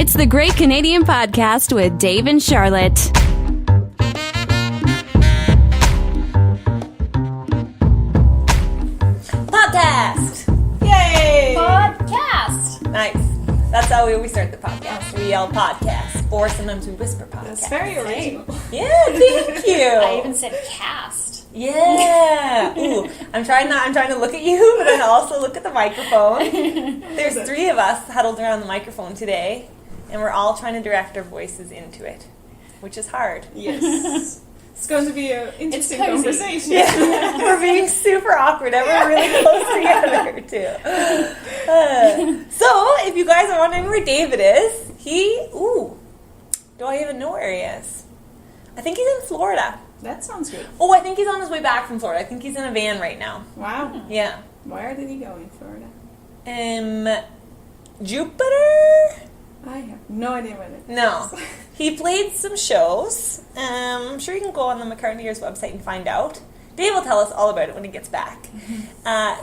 It's the Great Canadian Podcast with Dave and Charlotte. Podcast! Yay! Podcast! Nice. That's how we always start the podcast. We yell podcast, or sometimes we whisper podcast. That's very original. Yeah, thank you. I even said cast. Yeah. Ooh, I'm trying to look at you, but then also look at the microphone. There's 3 of us huddled around the microphone today, and we're all trying to direct our voices into it, which is hard. Yes. It's going to be an interesting cozy. conversation. Yeah. We're being super awkward, and we're really close together, too. So, if you guys are wondering where David is, do I even know where he is? I think he's in Florida. That sounds good. Oh, I think he's on his way back from Florida. I think he's in a van right now. Wow. Yeah. Where did he go in Florida? Jupiter? I have no idea what it is. No. He played some shows. I'm sure you can go on the McCartney Years website and find out. Dave will tell us all about it when he gets back.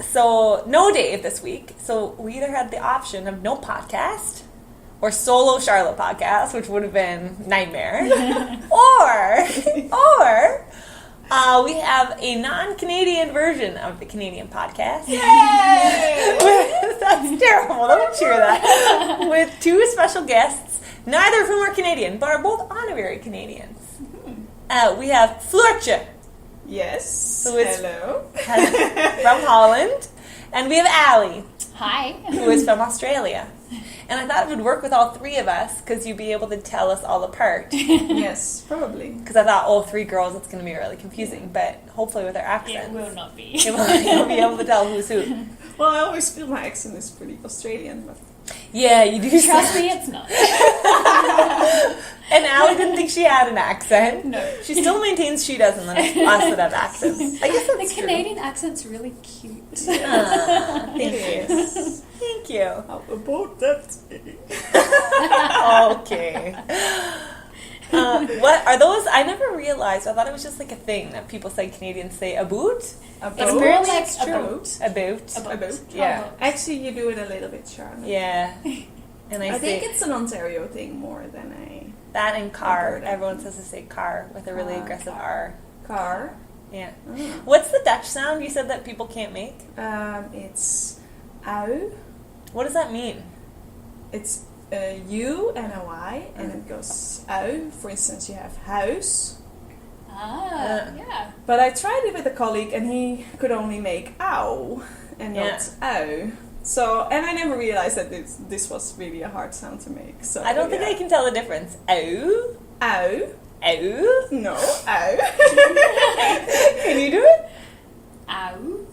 So, no Dave this week. So, we either had the option of no podcast or solo Charlotte podcast, which would have been nightmare. or we have a non-Canadian version of the Canadian podcast. Yay! That's terrible. Don't cheer that. With 2 special guests, neither of whom are Canadian, but are both honorary Canadians. We have Floortje. Yes. Who is Hello. from Holland. And we have Allie, Hi. who is from Australia. And I thought it would work with all 3 of us, because you'd be able to tell us all apart. Yes, probably. Because I thought, 3 girls, it's going to be really confusing. But hopefully with our It accents, will not be. you'll be able to tell who's who. Well, I always feel my accent is pretty Australian, but Yeah, you do. Trust me, it's not. And Allie didn't think she had an accent. No. She still maintains she doesn't, and it's us that have accents. I guess The that's true. Canadian accent's really cute. Thank you. yes. Thank you. How about that? Okay. What are those? I never realized. I thought it was just like a thing that people say. Canadians say about. It's About. more like It's true. About. About. Yeah. Actually, you do it a little bit, Charlotte. Yeah. And I say think it's an Ontario thing more than that and car. Alberta. Everyone says to say car with a really aggressive R. car. Yeah. Oh. What's the Dutch sound you said that people can't make? It's ow. What does that mean? It's a U and a Y, and it goes ow. For instance, you have house. Yeah. But I tried it with a colleague, and he could only make ow and not ow. So, and I never realized that this was really a hard sound to make. So I don't think I can tell the difference. Ow. Ow. Ow. No. Ow. Can you do it? Ow.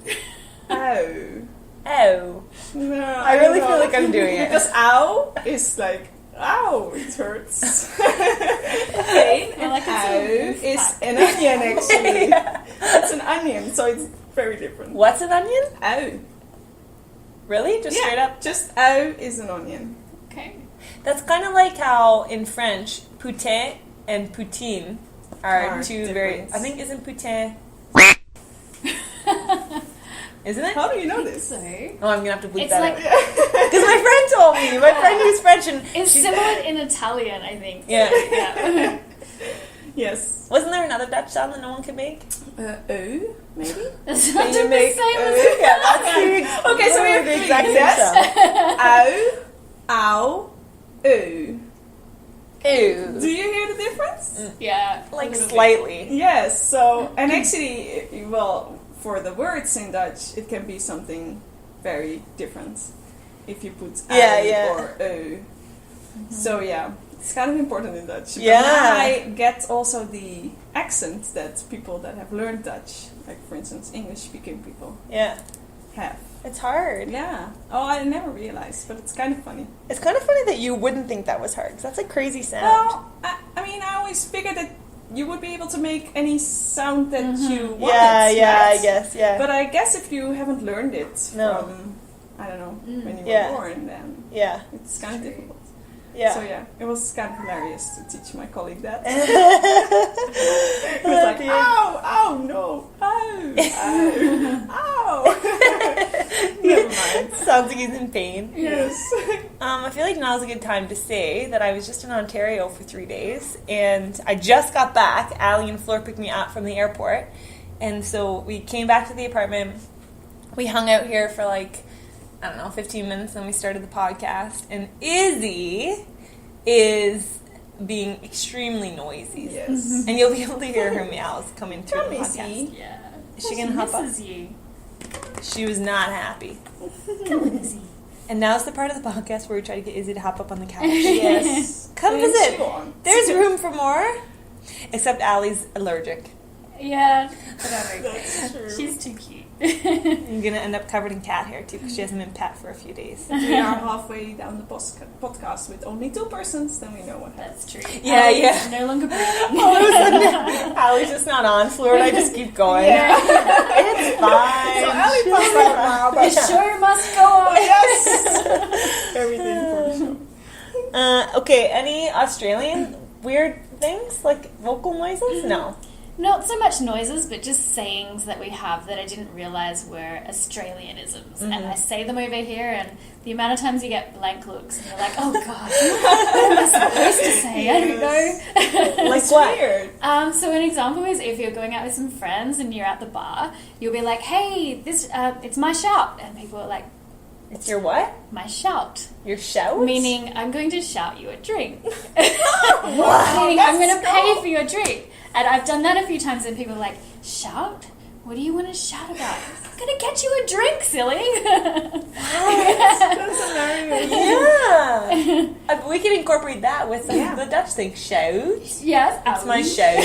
Ow. Ow. No. I really feel like I'm doing it. Because ow is like, ow, it hurts. Pain and like it's ow a wolf is pack. an onion actually. Yeah. It's an onion, so it's very different. What's an onion? Ow. Really? Just straight up? Just ow is an onion. Okay. That's kind of like how in French, putain and poutine are 2 very... different. I think isn't putain... Isn't it? How do you know this? So, Oh, I'm going to have to bleep it's that like, out. Because my friend told me. My friend who's French and... it's she's- similar in Italian, I think. Yeah. Yeah. Yes. Wasn't there another Dutch sound that no one could make? Ow, maybe? That's Can not you the make same as Yeah, that's the, Okay, so we have the 3. exact Yes? same Ow, ow, ooh. sound. Do you hear the difference? Yeah. a Like little bit. slightly. Yes, so, and actually, well, for the words in Dutch, it can be something very different if you put Yeah, ow yeah. or oo. So, yeah, it's kind of important in Dutch. But Yeah. now I get also the accent that people that have learned Dutch, like for instance, English-speaking people, Yeah. have. It's hard. Yeah. Oh, I never realized, but it's kind of funny. It's kind of funny that you wouldn't think that was hard, because that's a crazy sound. Well, I mean, I always figured that you would be able to make any sound that you wanted. yeah, right? I guess, yeah. But I guess if you haven't learned it No. from, I don't know, when you Yeah. were born, then Yeah, it's kind of difficult. yeah. So yeah, it was kind of hilarious to teach my colleague that. Oh, He was like, dear. ow, ow, no, ow, ow, ow. Never mind. So sounds like he's in pain. Yes. I feel like now's a good time to say that I was just in Ontario for 3 days, and I just got back. Allie and Fleur picked me up from the airport, and so we came back to the apartment. We hung out here for 15 minutes, and we started the podcast. And Izzy is being extremely noisy. Yes. And you'll be able to hear her meows coming through the podcast. Izzy. Yeah. Is she gonna hop up? misses you. She was not happy. Come on, Izzy. And now's the part of the podcast where we try to get Izzy to hop up on the couch. Yes. Come And visit. she wants. There's room for more. Except Allie's allergic. Yeah, whatever. That's true. She's too cute. You're gonna end up covered in cat hair too, because she hasn't been pet for a few days. We are halfway down the podcast with only 2 persons, then we know what happens. That's true. Yeah, Allie's yeah. No longer breathing. All of a sudden, Allie's just not on. Fleur and I just keep going. Yeah. It's fine. So Ali passed out now, The but show must go on. yes! Everything for the show. Okay, any Australian weird things? Like vocal noises? No. Not so much noises, but just sayings that we have that I didn't realise were Australianisms. And I say them over here, and the amount of times you get blank looks, and you're like, oh god, what am I supposed to say? I don't know. Like It's what? weird. So an example is if you're going out with some friends and you're at the bar, you'll be like, hey, this it's my shout. And people are like, It's your what? my shout. Your shout? Meaning, I'm going to shout you a drink. Wow. Meaning, I'm going to Let's pay go. for your drink. And I've done that a few times, and people are like, shout? What do you want to shout about? I'm going to get you a drink, silly. That's hilarious. Yeah. We can incorporate that with the Dutch thing. Shout. Yes. It's my shout.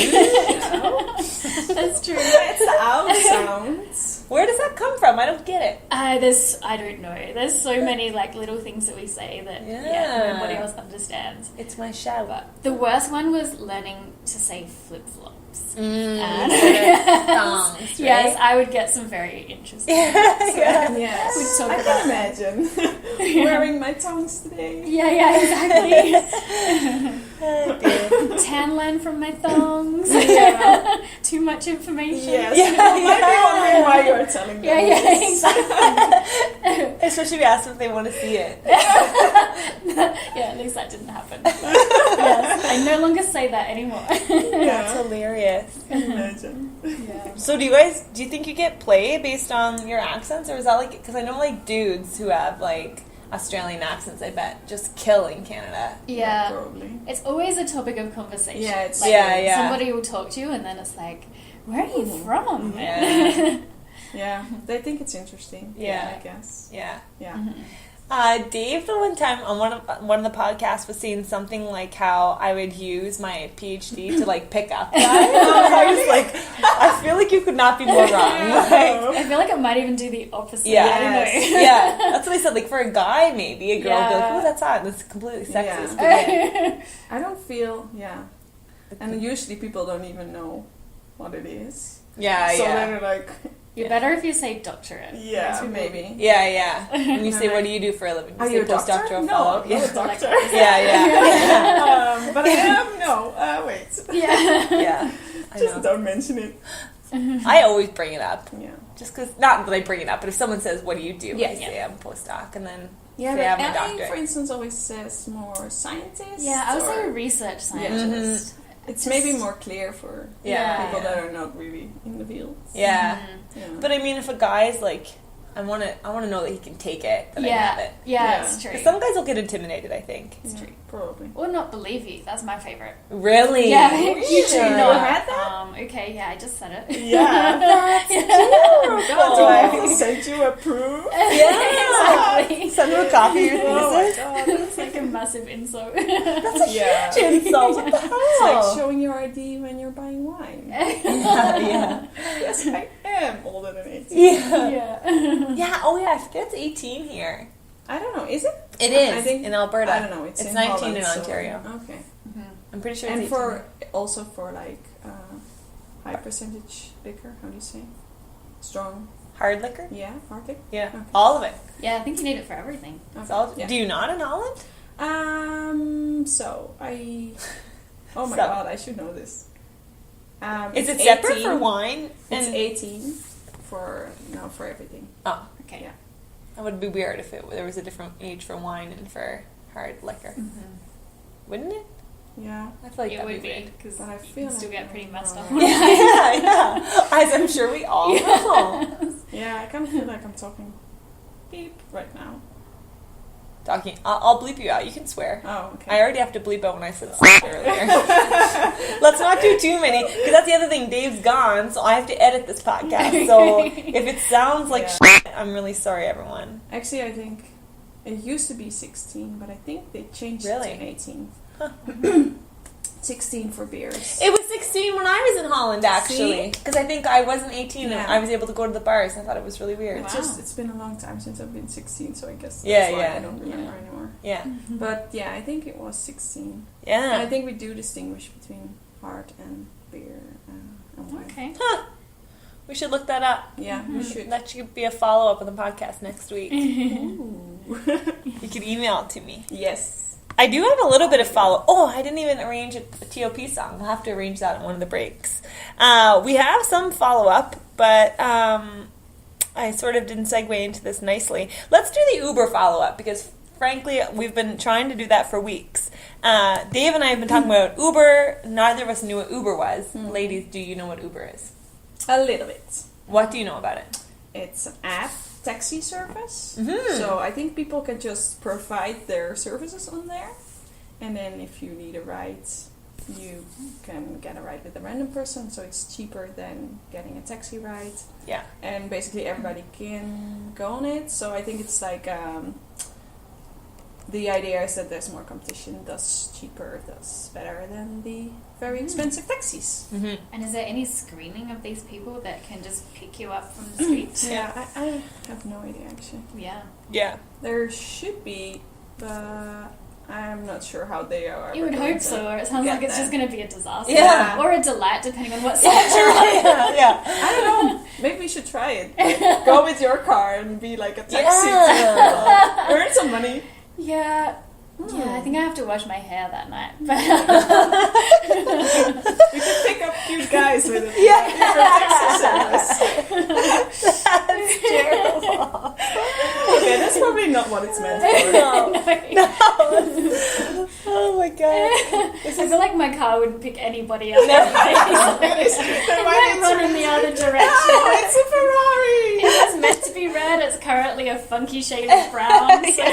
That's true. It's the owl sounds. Where does that come from? I don't get it. I don't know. There's so many little things that we say that Yeah. nobody else understands. It's my shout. But the worst one was learning to say flip-flops. And Thongs, right? yes, I would get some very interesting. Yeah. Yes. We talk I about can imagine wearing my tongs today. Yeah, exactly. Oh, dear. Tan line from my thongs. Yeah. Too much information. Yes. Yeah. People might be wondering why you're telling them Yeah, this. exactly. Especially if you ask them if they want to see it. Yeah, at least that didn't happen. Yes, I no longer say that anymore. That's Yeah. hilarious. I can imagine. Yeah. So do you think you get play based on your accents, or is that because I know dudes who have Australian accents, I bet, just kill in Canada. Yeah. Probably. It's always a topic of conversation. Yeah, it's Yeah. Somebody will talk to you and then it's like, where are you from? Yeah. Yeah. They think it's interesting. Yeah. I guess. Yeah. Yeah. Dave, the one time on one of the podcasts was saying something like how I would use my PhD to pick up guys. I was like, I feel like you could not be more wrong. I feel like it might even do the opposite. Yeah. I don't know. Yeah, that's what I said. For a guy, maybe a girl would be like, Yeah. "Oh, that's hot." That's completely sexist. Yeah. But yeah. I don't feel, and usually people don't even know what it is. Yeah, So yeah. they're like, You're better if you say doctorate. yeah, maybe. Yeah. When you say, "What do you do for a living?" Are say you a doctor? postdoctoral No, fellow. I'm Yeah. not a doctor. Yeah. But I am, wait. Yeah. Yeah. I Just know. don't mention it. I always bring it up. Yeah. Just because, not that I bring it up, but if someone says, "What do you do?" I say I'm a postdoc, and then Yeah, say I'm a but Ellie, doctor. for instance, always says more scientist. Yeah, I would say or- a research scientist. It's maybe more clear for Yeah. people that are not really in the field. Yeah. Yeah. But I mean, if a guy's I want to know that he can take it, that I have it. Yeah, Yeah. it's true. 'Cause some guys will get intimidated, I think. It's true. Probably. Or not believe you. That's my favorite. Really? Yeah, Really? you do know that? Okay, yeah, I just said it. Yeah. Oh, Do I have to send you a proof? Yeah. Exactly. Send him a copy of your Oh my thesis. god. It's like a massive insult. Yeah. Insult. What the It's hell? like showing your ID when you're buying wine. Yeah. Yes, I am older than 18. Yeah. Yeah. Yeah. Oh, yeah. I forget it's 18 here. I don't know. Is it? It is I think, in Alberta. I don't know. It's in 19 Holland, in so- Ontario. Okay. I'm pretty sure And it's 18. also for high percentage liquor. How do you say? Strong. Hard liquor? Yeah, hard liquor. Yeah. Okay. All of it. Yeah, I think you need it for everything. It's Okay. all, Yeah. Do you not in Holland? So I. Oh my So- god, I should know this. Is it's it separate 18. for wine? It's And 18 for everything. Oh, Okay. Yeah. That would be weird if there was a different age for wine and for hard liquor. Mm-hmm. Wouldn't it? Yeah. I feel like It that would be weird. be, because But I you feel can still like get pretty messed up. Yeah. As I'm sure we all know. Yeah, I kind of feel like I'm talking beep right now. Talking, I'll bleep you out. You can swear. Oh, okay. I already have to bleep out when I said stuff earlier. Let's not do too many, because that's the other thing. Dave's gone, so I have to edit this podcast. So if it sounds like shit, I'm really sorry, everyone. Actually, I think it used to be 16, but I think they changed Really? it to 18. Huh. 16 for beers. It was 16 when I was in Holland, actually, because I think I wasn't 18 Yeah. and I was able to go to the bars. I thought it was really weird. It's Wow. just, it's been a long time since I've been 16, so I guess that's Yeah, why yeah. I don't remember anymore. Yeah, But yeah, I think it was 16. And yeah. I think we do distinguish between hard and beer and wine. Okay. Huh. We should look that up. Yeah, we should. That should be a follow-up of the podcast next week. Ooh. You could email it to me. Yes. I do have a little bit of follow. Oh, I didn't even arrange a TOP song. We'll have to arrange that in one of the breaks. We have some follow-up, but I sort of didn't segue into this nicely. Let's do the Uber follow-up, because frankly, we've been trying to do that for weeks. Dave and I have been talking about Uber. Neither of us knew what Uber was. Ladies, do you know what Uber is? A little bit. What do you know about it? It's an app taxi service. Mhm. So I think people can just provide their services on there. And then if you need a ride, you can get a ride with a random person. So it's cheaper than getting a taxi ride. Yeah. And basically everybody can go on it. So I think it's like... the idea is that there's more competition, thus cheaper, thus better than the very expensive taxis. Mm-hmm. And is there any screening of these people that can just pick you up from the street? Yeah, I have no idea actually. Yeah. Yeah. There should be, but I'm not sure how they are. You would ever going hope to so, or it sounds get like it's just that. going to be a disaster. Yeah. Or a delight, depending on what side you're on. Yeah. I don't know. Maybe we should try it. Like, go with your car and be like a taxi Yeah. to earn some money. Yeah. Yeah, I think I have to wash my hair that night. But We could pick up cute guys with it. Yeah. Taxi service. That's terrible. Okay, that's probably not what it's meant for. No. Oh my god. I feel like my car wouldn't pick anybody up. It might run in the other direction. Oh, it's a Ferrari! If it's meant to be red, it's currently a funky shade of brown. So.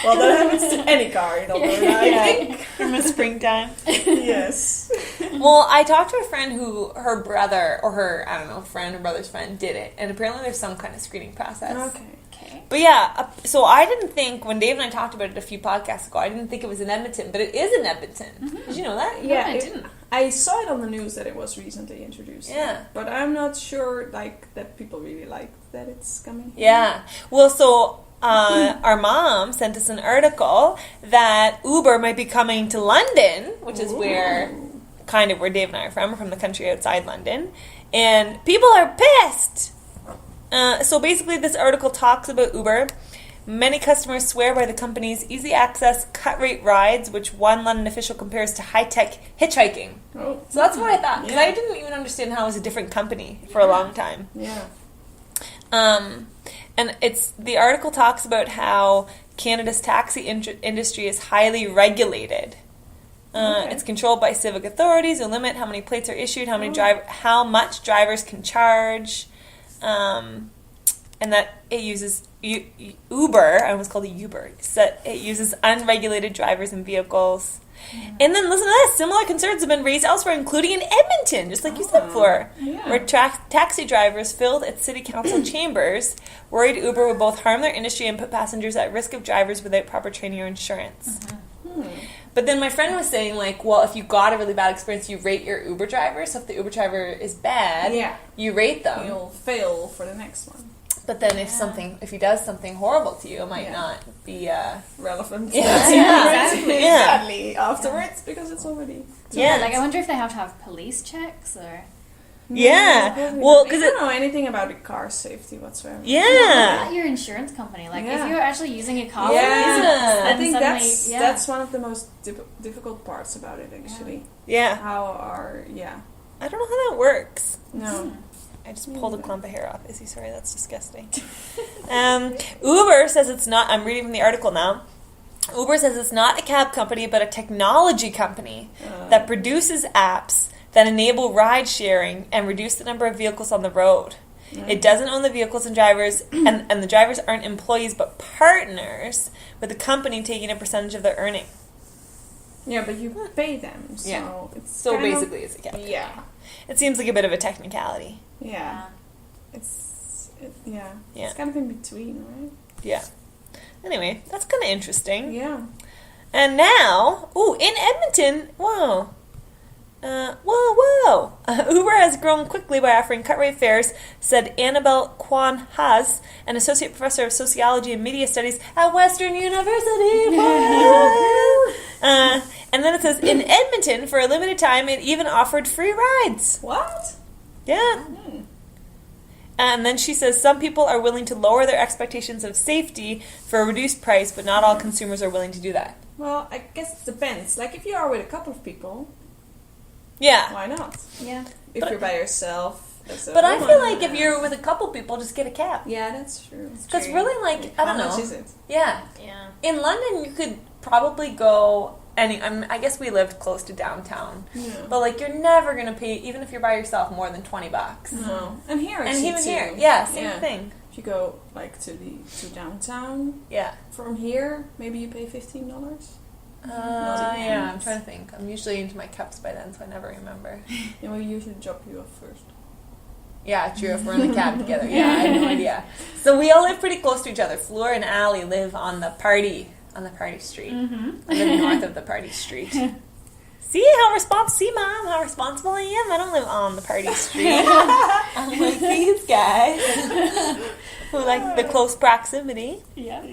Well, that happens to any car in Alberta, I think. From the springtime. Yes. Well, I talked to a friend who her brother, or her, I don't know, friend or brother's friend did it. And apparently there's some kind of screening process. Okay. But yeah, so I didn't think, when Dave and I talked about it a few podcasts ago, I didn't think it was in Edmonton, but it is in Edmonton. Mm-hmm. Did you know that? No, I didn't. I saw it on the news that it was recently introduced. Yeah. But I'm not sure, like, that people really like that it's coming here. Yeah. Well, so our mom sent us an article that Uber might be coming to London, which is where Dave and I are from. We're from the country outside London. And people are pissed. So basically this article talks about Uber. Many customers swear by the company's easy access cut rate rides, which one London official compares to high-tech hitchhiking. Oh. So that's what I thought, because Yeah. I didn't even understand how it was a different company for a long time. Yeah. And the article talks about how Canada's taxi industry is highly regulated. Okay. It's controlled by civic authorities who limit how many plates are issued, how much drivers can charge, and that it uses Uber. I almost called it Uber. So it uses unregulated drivers and vehicles. And then listen to this. Similar concerns have been raised elsewhere, including in Edmonton, just like you said before, Yeah. where taxi drivers filled at city council chambers worried Uber would both harm their industry and put passengers at risk of drivers without proper training or insurance. But then my friend was saying, like, well, if you got a really bad experience, you rate your Uber driver. So if the Uber driver is bad, you rate them. You'll fail for the next one. But then if he does something horrible to you, it might not be relevant. Yeah. Exactly. Afterwards, because it's already. Like I wonder if they have to have police checks or. Well, because I don't know anything about the car safety whatsoever. What about your insurance company? Like if you're actually using a car, I think suddenly, that's one of the most difficult parts about it, actually. Yeah. How are I don't know how that works. No. I just pulled a clump of hair off. Izzy, sorry, that's disgusting. Uber says it's not, I'm reading from the article now. Uber says it's not a cab company, but a technology company that produces apps that enable ride sharing and reduce the number of vehicles on the road. It doesn't own the vehicles and drivers, and the drivers aren't employees but partners, with the company taking a percentage of their earning. Yeah, but you pay them, so Yeah. it's So basically it's a cab. Yeah. It seems like a bit of a technicality. Yeah. It's Yeah. It's kind of in between, right? Yeah. Anyway, that's kind of interesting. Yeah. And now, in Edmonton, whoa. Uber has grown quickly by offering cut-rate fares, said Annabelle Kwan Haas, an associate professor of sociology and media studies at Western University. And then it says, in Edmonton, for a limited time, it even offered free rides. What? Yeah. And then she says, some people are willing to lower their expectations of safety for a reduced price, but not all consumers are willing to do that. Well, I guess it depends. Like, if you are with a couple of people, Yeah. why not? Yeah. If But- you're by yourself. But I feel like if you're with a couple people, just get a cab. Yeah, that's true. Because really, like, I don't know. How much is it? Yeah. Yeah. In London, you could probably go I guess we lived close to downtown. Yeah. But, like, you're never going to pay, even if you're by yourself, more than $20. No. And here And actually even too. here. Yeah, same thing. If you go, like, to downtown, Yeah. from here, maybe you pay $15. Yeah, I'm trying to think. I'm usually into my cups by then, so I never remember. And we usually drop you off first. Yeah, true, if we're in the cab together. Yeah, I have no idea. So we all live pretty close to each other. Fleur and Allie live on the party street. I live north of the party street. See Mom, how responsible I am? I don't live on the party street. I'm like these guys who like the close proximity. Yeah.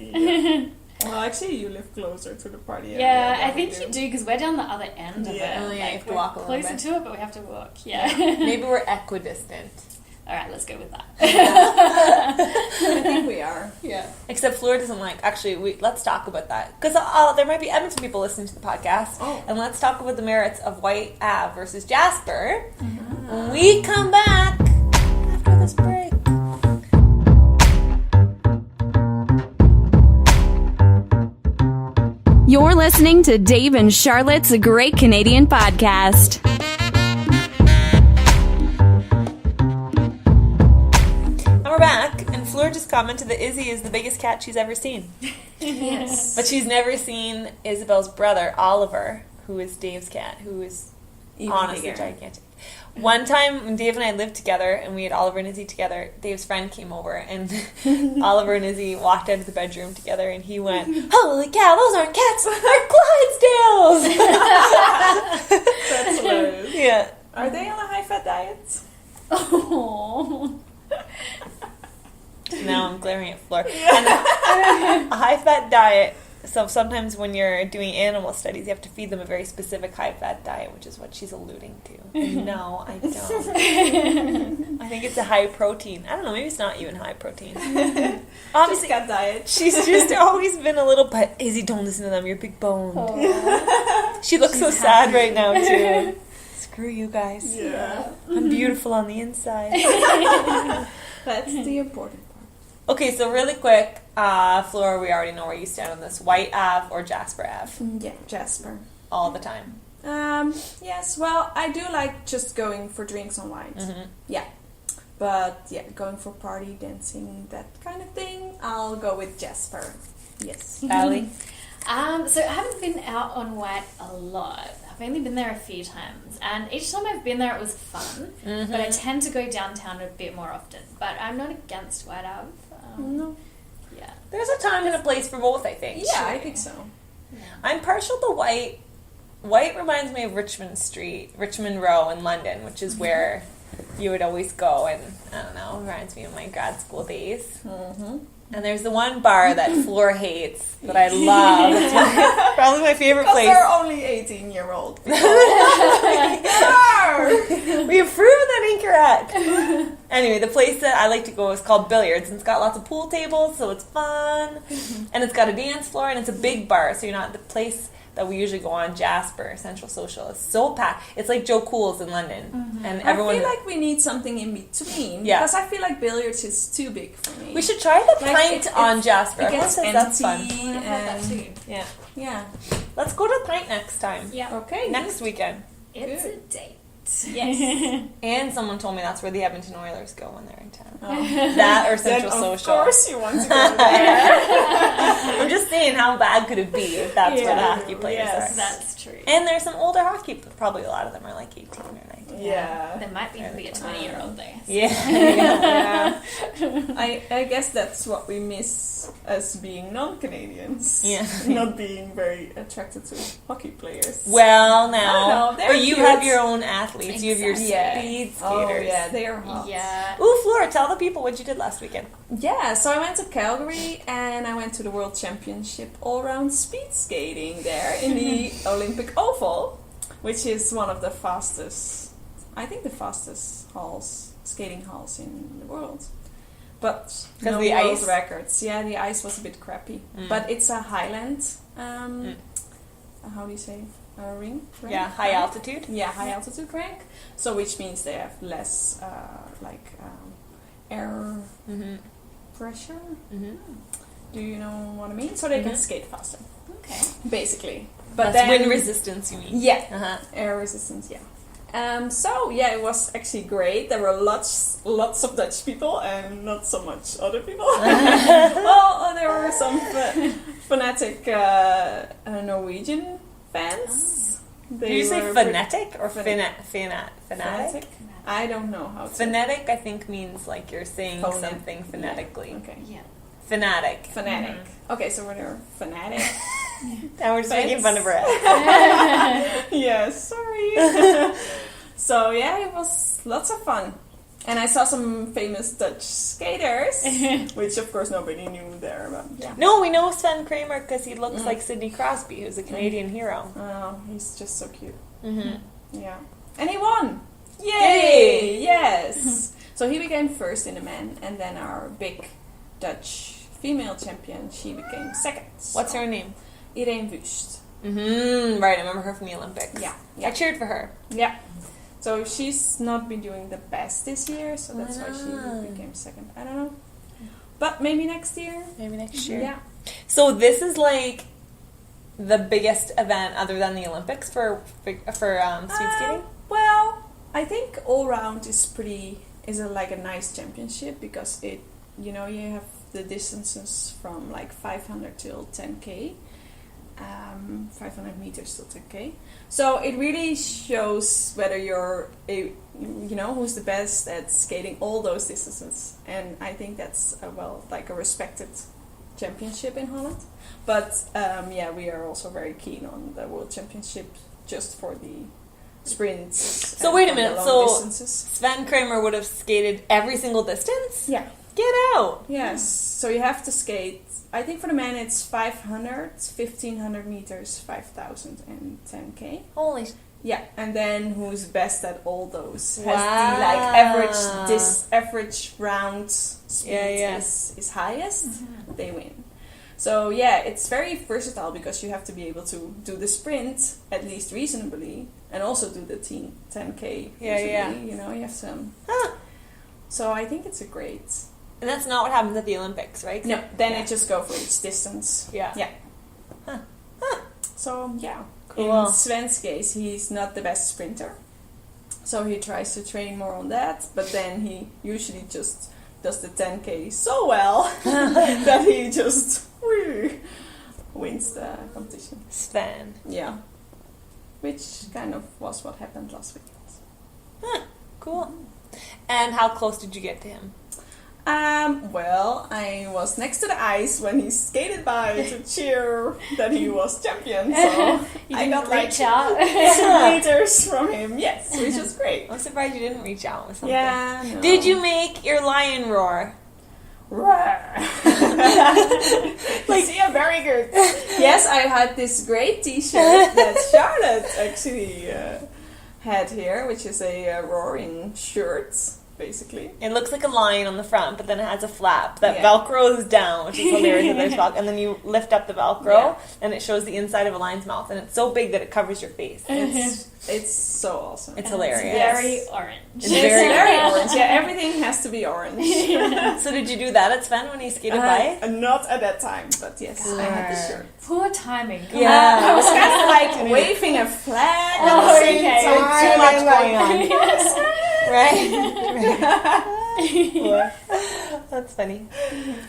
Well, actually, you live closer to the party area. Yeah, than I think we you do because we're down the other end of Yeah. it. Oh, yeah, you have to we're walk a little closer bit. to it, but we have to walk. Yeah. Maybe we're equidistant. All right, let's go with that. I think we are. Yeah. Except Fleur doesn't like. Actually, let's talk about that because there might be Edmonton people listening to the podcast, and let's talk about the merits of White Ave versus Jasper when we come back after this break. You're listening to Dave and Charlotte's Great Canadian Podcast. And we're back, and Fleur just commented that Izzy is the biggest cat she's ever seen. Yes. But she's never seen Isabel's brother, Oliver, who is Dave's cat, who is honestly gigantic. One time when Dave and I lived together and we had Oliver and Izzy together, Dave's friend came over and Oliver and Izzy walked out of the bedroom together and he went, "Holy cow, those aren't cats, they're Clydesdales!" That's hilarious. Yeah. Are they on a high-fat diet? Oh. Now I'm glaring at Fleur. And a high-fat diet, so sometimes when you're doing animal studies, you have to feed them a very specific high-fat diet, which is what she's alluding to. And no, I don't. I think it's a high protein. I don't know, maybe it's not even high protein. Obviously, Cat diet. she's just always been a little, but Izzy, don't listen to them, you're big boned. She looks so sad right now, too. Screw you guys. Yeah. I'm beautiful on the inside. That's the important part. Okay, so really quick, Fleur, we already know where you stand on this. White Ave or Jasper Ave? Yeah, Jasper. All the time. Yes, well, I do like just going for drinks on White. Yeah. But, yeah, going for party, dancing, that kind of thing, I'll go with Jasper. Yes. Allie? So I haven't been out on White a lot. I've only been there a few times, and each time I've been there it was fun, but I tend to go downtown a bit more often. But I'm not against White Ave. No. Yeah. There's a time and a place for both, I think. Yeah, I think so. I'm partial to White. White reminds me of Richmond Row in London, which is where you would always go, and I don't know, reminds me of my grad school days. And there's the one bar that Fleur hates that I love. It's probably my favorite place. They're only 18-year-old people. We have proven that incorrect. Anyway, the place that I like to go is called Billiards, and it's got lots of pool tables, so it's fun. And it's got a dance floor, and it's a big bar, so you're not the place. that we usually go on, Jasper Central Social, is so packed. It's like Joe Cool's in London, and everyone. I feel like we need something in between. Yeah. Because I feel like billiards is too big for me. We should try the Like, pint on Jasper. It Everyone gets says empty. that's fun. I've had that too. Yeah, Yeah. let's go to the pint next time. Yeah. Okay. Next weekend. It's Good. a date. Yes. And someone told me that's where the Edmonton Oilers go when they're in town. Oh. That or Then Central of Social. course you want to go there. I'm just saying, how bad could it be if that's where the Yeah. hockey players Yes. are? That's true. And there's some older hockey, probably a lot of them are like 18 or 19. Yeah. There might be a 20-year-old there. Yeah. I guess that's what we miss as being non-Canadians. Yeah. Not being very attracted to hockey players. Well, I now, don't know, they're but you cute. have your own athletes. You have your Exactly. speed Oh, skaters. yeah, they are hot. Yeah. Ooh, Flora, tell the people what you did last weekend. Yeah, so I went to Calgary and I went to the World Championship all-round speed skating there in the Olympic Oval, which is one of the fastest, I think the fastest skating halls in the world. But no the world ice? records. Yeah, the ice was a bit crappy. But it's a highland, how do you say, a ring? Yeah, high altitude. Yeah, high altitude rank. So which means they have less air pressure. Do you know what I mean? So they can skate faster, Okay. basically. But That's then, wind resistance, you mean? Yeah, Uh-huh. air resistance. Yeah. So yeah, it was actually great. There were lots of Dutch people and not so much other people. Well, there were some fanatic Norwegian fans. Did you say were phonetic or Phonetic. fanatic? I don't know how to. Phonetic, I think, means like you're saying Phonetic. something phonetically. Okay. Yeah. Fanatic. Fanatic. Okay, so when they're fanatic. And we're just making fun of her. Yeah, sorry. So yeah, it was lots of fun. And I saw some famous Dutch skaters, which of course nobody knew there. But yeah. No, we know Sven Kramer because he looks like Sidney Crosby, who's a Canadian hero. Oh, he's just so cute. Mm-hmm. Yeah. And he won! Yay! Yay! Yes! So he became first in the men, and then our big Dutch female champion, she became second. What's her name? Irene Wust. Right, I remember her from the Olympics. Yeah. I cheered for her. Yeah. So she's not been doing the best this year, so that's why Ah. she became second. I don't know. But maybe next year. Maybe next year. Yeah. So this is like the biggest event other than the Olympics for speed skating? Well, I think all round is like a nice championship because you have the distances from like 500 till 10k. 500 meters till 10k. So it really shows whether you're who's the best at skating all those distances. And I think that's a respected championship in Holland. But we are also very keen on the World Championship just for the sprints. So and wait a for the minute, long so distances. Sven Kramer would have skated every single distance? Yeah. Get out! Yes. So you have to skate. I think for the men it's 500, 1500 meters, 5000 and 10k. Holy Yeah, and then who's best at all those has Wow. the average round speed Yeah. is highest. They win. So yeah, it's very versatile because you have to be able to do the sprint at least reasonably and also do the 10k. Yeah, yeah. reasonably. You know, you have some. Huh. So I think it's a great. And that's not what happens at the Olympics, right? No, then Yeah. it just go for each distance. Yeah. Yeah. Huh. So yeah. Cool. In Sven's case, he's not the best sprinter. So he tries to train more on that, but then he usually just does the 10k so well that he just wins the competition. Sven. Yeah. Which kind of was what happened last weekend. Huh. Cool. And how close did you get to him? Well, I was next to the ice when he skated by to cheer that he was champion. So You I didn't got like reach out. 2 meters from him. Yes, which was great. I'm surprised you didn't reach out with something. Yeah. No. Did you make your lion roar? Yeah, very good. Yes, I had this great T-shirt that Charlotte actually had here, which is a roaring shirt. basically. It looks like a line on the front, but then it has a flap that Yeah. velcros down, which is hilarious. That there's and then you lift up the Velcro, and it shows the inside of a lion's mouth, and it's so big that it covers your face. It's so awesome. It's hilarious. Very orange. It's It's very very orange. Yeah, everything has to be orange. So did you do that at Sven when he skated by? Not at that time, but yes, I had the shirt. Poor timing. Come Yeah. I was kind of like waving a flag at the same okay. time. Too much and, like, going on. Right? That's funny.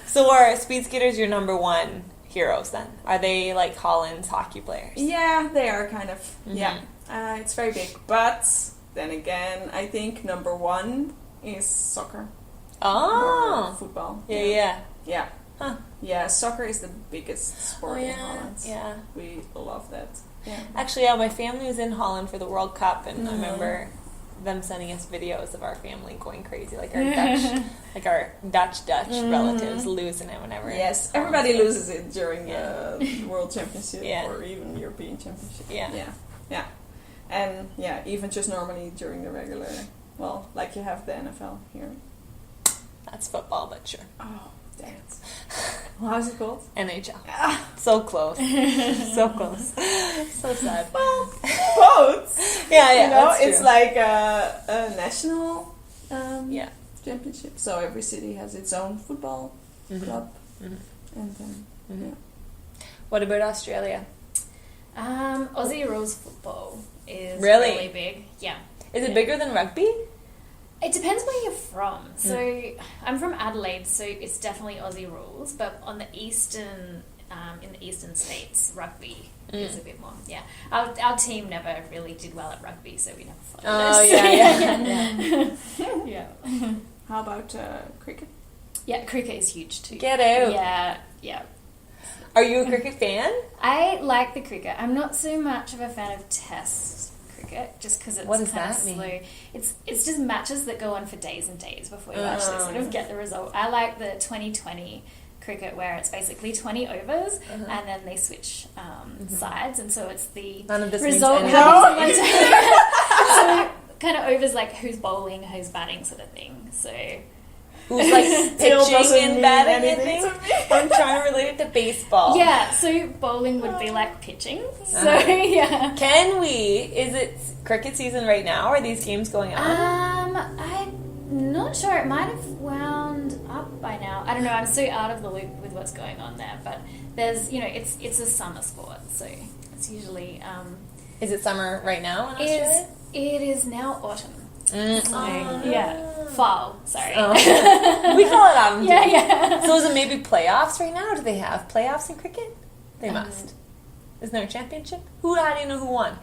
So are speed skaters your number one heroes then? Are they like Holland's hockey players? Yeah, they are kind of. Yeah, it's very big. But then again, I think number one is soccer. Oh. Or football. Yeah. Yeah. Huh. Yeah, soccer is the biggest sport in Holland. Yeah. We love that. Yeah. Actually, yeah, my family was in Holland for the World Cup, and I remember them sending us videos of our family going crazy, like our Dutch relatives losing it whenever. Yes, everybody loses it during the World Championship or even European Championship. Yeah. And even just normally during the regular, well, like you have the NFL here. That's football, but sure. Oh, dang it. How's it called? NHL. So close. So close. So sad. Well, both. Yeah, You know, that's it's true. like a national Yeah. championship. So every city has its own football club. Mhm. And then, What about Australia? Aussie rules football is Really? really big. Yeah. Is it bigger than rugby? It depends where you're from. So I'm from Adelaide, so it's definitely Aussie rules. But on the eastern, in the eastern states, rugby is a bit more. Yeah, our team never really did well at rugby, so we never followed Oh, it. yeah. Yeah. how about cricket? Yeah, cricket is huge too. Get out. Yeah. Are you a cricket fan? I like the cricket. I'm not so much of a fan of Test cricket, just because it's What does kind of that mean? slow. It's just matches that go on for days and days before you actually sort of get the result. I like the 2020 cricket where it's basically 20 overs and then they switch sides, and so it's the None of this means result anything. happens in so kind of overs like who's bowling, who's batting sort of thing. So Who's like Still pitching doesn't and mean batting and anything things? to me. I'm trying to relate it to baseball. yeah, so bowling would be like pitching. So yeah. Can we? Is it cricket season right now? Are these games going on? I'm not sure. It might have wound up by now. I don't know. I'm so out of the loop with what's going on there. But there's, it's a summer sport, so it's usually. Is it summer right now in Australia? It is now autumn. Oh. Fall. Sorry. Oh. We call it autumn. Yeah. So is it maybe playoffs right now? Do they have playoffs in cricket? They must. Isn't there a championship? How do you know who won?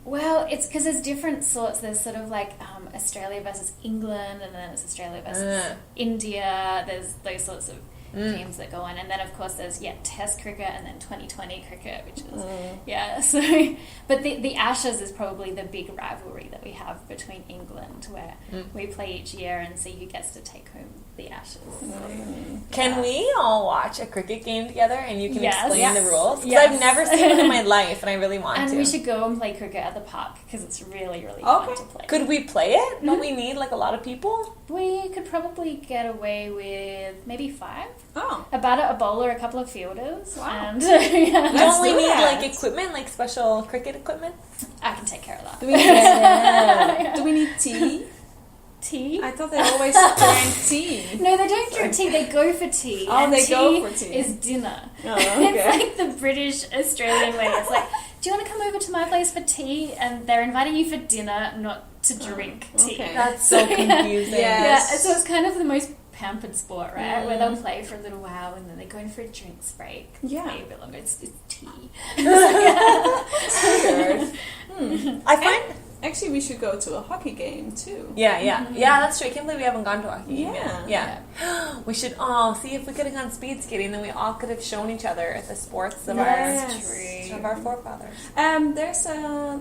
Well, it's because there's different sorts. There's sort of like Australia versus England, and then it's Australia versus India. There's those sorts of teams that go on, and then of course there's Test cricket and then 2020 cricket, which is So, but the Ashes is probably the big rivalry that we have between England, where we play each year and see who gets to take home the Ashes. Can we all watch a cricket game together and you can Yes. explain the rules? Because Yes. I've never seen it in my life and I really want And to. we should go and play cricket at the park because it's really, really fun to play. Could we play it? Don't we need like a lot of people? We could probably get away with maybe 5. Oh. A batter, a bowler, a couple of fielders. Wow. And Don't we do need that. like equipment, like special cricket equipment? I can take care of that. Do we need, do we need tea? Tea? I thought they always drank tea. No, they don't drink tea. They go for tea. Oh, and they tea go for tea. is dinner. Oh, It's okay. like the British Australian way. It's like, do you want to come over to my place for tea? And they're inviting you for dinner, not to drink tea. okay. That's so confusing. Yeah. Yeah, so it's kind of the most pampered sport, right? Where they'll play for a little while and then they go in for a drinks break. Yeah. Play a bit longer. It's tea. Weird. I find... Actually, we should go to a hockey game too. Yeah, that's true. I can't believe we haven't gone to a hockey game Yeah. yet. Yeah. We should, see if we could have gone speed skating, then we all could have shown each other the sports of, Yes. of our forefathers. There's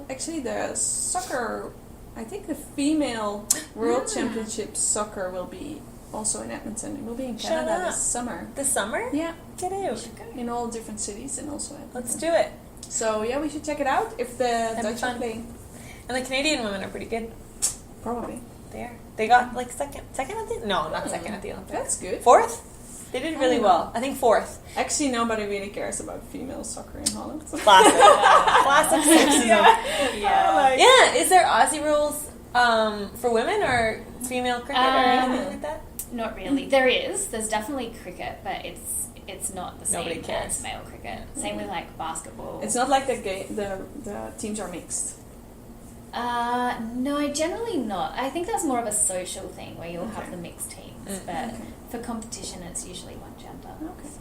actually the soccer. I think the female World Championship soccer will be also in Edmonton. It will be in Shut Canada up. this summer. This summer? Yeah, Get out. in all different cities and also Edmonton. Let's do it. So yeah, we should check it out if the be Dutch are fun. playing. And the Canadian women are pretty good. Probably. They got like second at the not second at the Olympics. That's good. Fourth? They did really well. I think fourth. Actually, nobody really cares about female soccer in Holland. Classic. Classic sexism. Yeah. Is there Aussie rules for women or female cricket or anything like that? Not really. There's definitely cricket, but it's not the Nobody same cares. as male cricket. Same with like basketball. It's not like the teams are mixed. No, generally not. I think that's more of a social thing where you'll have the mixed teams, but for competition it's usually one gender. Okay. So,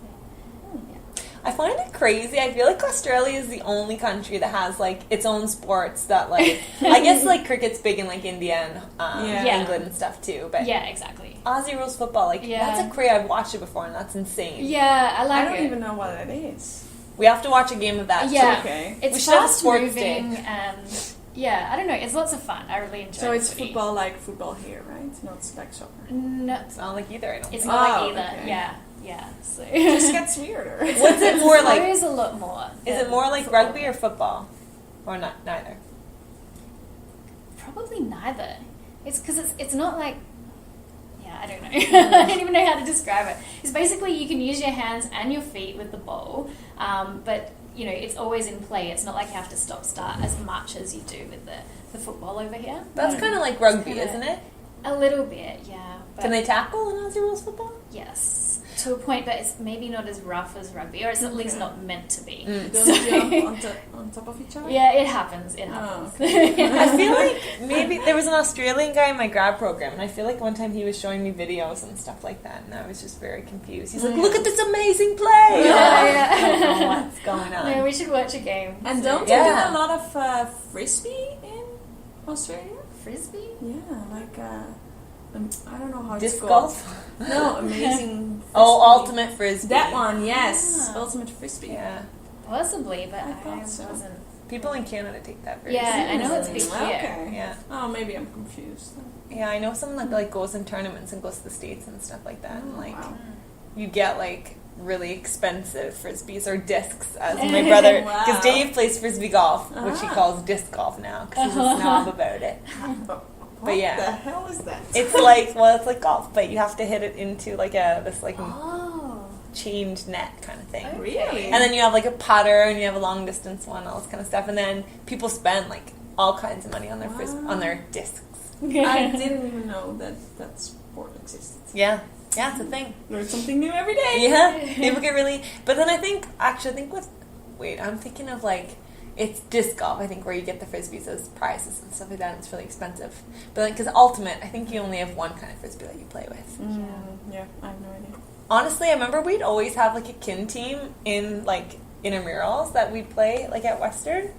I find it crazy. I feel like Australia is the only country that has like its own sports that like I guess like cricket's big in like India and England and stuff too. But yeah, exactly. Aussie rules football, like that's a craze. I've watched it before and that's insane. Yeah, I like I it. don't even know what that is. We have to watch a game of that. Yeah, Okay. We it's should have a fast sports moving day. and yeah, I don't know. It's lots of fun. I really enjoy it. So it's footy. football like football here, right? Not like soccer. No, It's not like either. I don't it's think. not Oh, like either. okay. Yeah. So It just gets weirder. What's it more like? There is a lot more. Is than it more like football. rugby or football, or not? Neither. Probably neither. It's because it's not like, yeah, I don't know. I don't even know how to describe it. It's basically you can use your hands and your feet with the ball, but you know it's always in play. It's not like you have to stop-start as much as you do with the football over here. That's kind of like rugby, kinda- isn't it? A little bit, yeah. But Can they tackle in Aussie rules football? Yes, to a point, but it's maybe not as rough as rugby, or it's at least not meant to be. Don't jump on top of each other? Yeah, it happens. It Oh, happens. I feel like maybe there was an Australian guy in my grad program, and I feel like one time he was showing me videos and stuff like that, and I was just very confused. He's like, "Look at this amazing play!" I don't know what's going on. Yeah, we should watch a game. And So- don't they do a lot of frisbee in Australia? frisbee? Yeah, like I don't know how Disc it's called. golf? No, amazing. Oh, frisbee. ultimate frisbee. That one, yes, Ah. ultimate frisbee. Yeah, Possibly, but I I thought so. wasn't. people in Canada take that very Yeah, I know it's seriously. big here. Okay. Yeah, Oh, maybe I'm confused. yeah. I know someone that like goes in tournaments and goes to the States and stuff like that, and Oh, like wow. you get like really expensive frisbees or discs, as my brother, Wow. because Dave plays frisbee golf, which he Ah. calls disc golf now because he's a snob about it. What yeah. the hell is that? It's like, well, it's like golf, but you have to hit it into like this like Oh. chained net kind of thing. Really? And then you have like a putter, and you have a long distance one, all this kind of stuff. And then people spend like all kinds of money on their on their discs. I didn't even know that sport existed. Yeah, it's a thing. Learn something new every day. Yeah, people get really. But then I think I'm thinking of like. It's disc golf, I think, where you get the frisbees as prizes and stuff like that. And it's really expensive. But because ultimate, I think you only have one kind of frisbee that you play with. Yeah, I have no idea. Honestly, I remember we'd always have like a kin team in like intramurals that we'd play like at Western.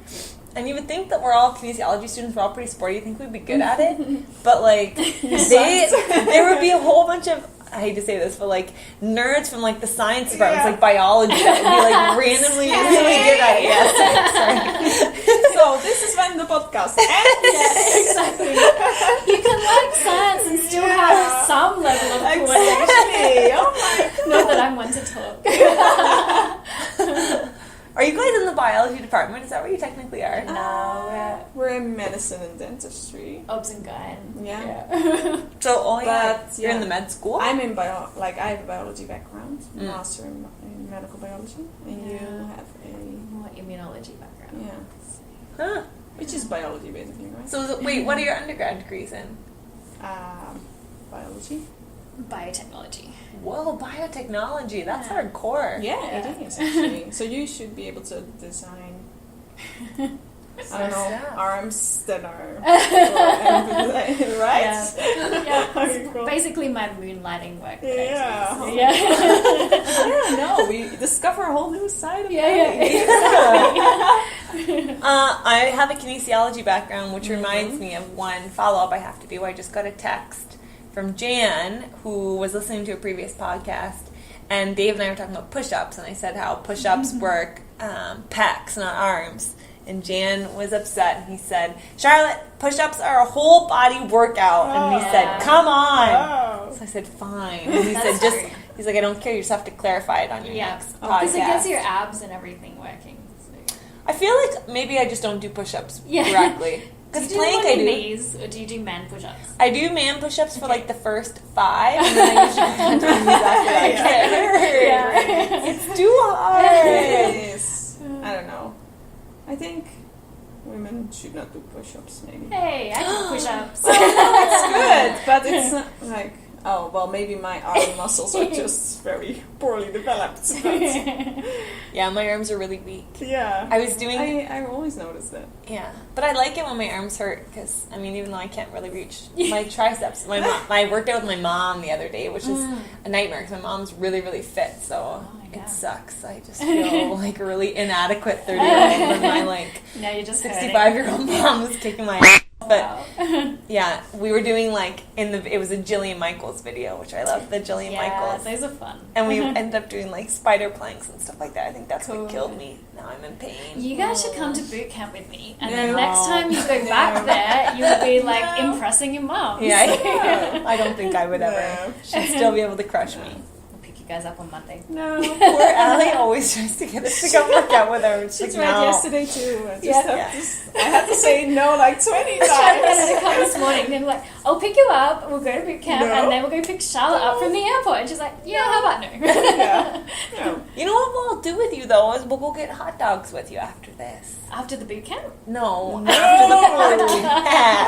And you would think that we're all kinesiology students, we're all pretty sporty. You think we'd be good at it, but like there would be a whole bunch of, I hate to say this, but like nerds from like the science departments, like biology, that would be like randomly really good at it. Yeah, sorry. So this is when the podcast ends. Yes, exactly. You can like science and still have some level of Exactly. Oh my. Not that I'm one to talk. Are you guys in the biology department? Is that where you technically are? No, We're in medicine and dentistry. obs and gyn. Yeah. So, But, you're in yeah. the med school? I'm in I have a biology background, master in medical biology, and you have a More immunology background. Huh. which is biology basically, right? So, wait, what are your undergrad degrees in? Biology. Biotechnology. Whoa, biotechnology. That's Yeah. hardcore. Yeah, it is actually. So you should be able to design. I don't know, stuff. arms that are right? Yeah. Very cool. Basically my moonlighting work. that I Yeah. do. Yeah. I don't know. We discover a whole new side of Yeah. I have a kinesiology background, which reminds me of one follow-up I have to do. I just got a text from Jan, who was listening to a previous podcast, and Dave and I were talking about push-ups, and I said how push-ups work pecs, not arms. And Jan was upset, and he said, "Charlotte, push-ups are a whole body workout." And he said, "Come on." Oh. So I said, "Fine." And he said, he's like, "I don't care. You just have to clarify it on your Yeah. next Because it gets podcast." your abs and everything working. So. I feel like maybe I just don't do push-ups Yeah. correctly. Do you Because do plank them on I your do. knees, or do you do man push-ups? I do man push-ups for like the first 5, and then I usually pretend to knees after that. It hurts. It's too hard. It is. I don't know. I think women should not do push-ups, maybe. Hey, I do push-ups. It's good, but it's not like, oh, well, maybe my arm muscles are just very poorly developed. But Yeah, my arms are really weak. yeah. I was doing... I always noticed that. Yeah, but I like it when my arms hurt because, I mean, even though I can't really reach my triceps, I worked out with my mom the other day, which is a nightmare because my mom's really, really fit, so yeah. it sucks. I just feel like a really inadequate 30-year-old when my, like, No, you're just 65-year-old mom was kicking my ass. But, Wow. yeah, we were doing, like, it was a Jillian Michaels video, which I love, the Jillian Michaels. those are fun. And we ended up doing, like, spider planks and stuff like that. I think that's Cool. what killed me. Now I'm in pain. You guys should come to boot camp with me, and No. then next time you go back there, you'll be like No. impressing your mom. Yeah, I don't think I would ever. No. She'd still be able to crush me. We'll pick you guys up on Monday. No. Poor Allie always tries to get us to go work out with her. She's She like, tried no. yesterday too. I just Yeah. I had to say no like 20 I times. had to come this morning. Then like, I'll pick you up. We'll go to boot camp, No. and then we'll go pick Charlotte up from the airport. And she's like, yeah, how about no? Yeah. No. You know what we'll do with you though is we'll go get hot dogs with you after this. After the boot camp, No, No. after the party.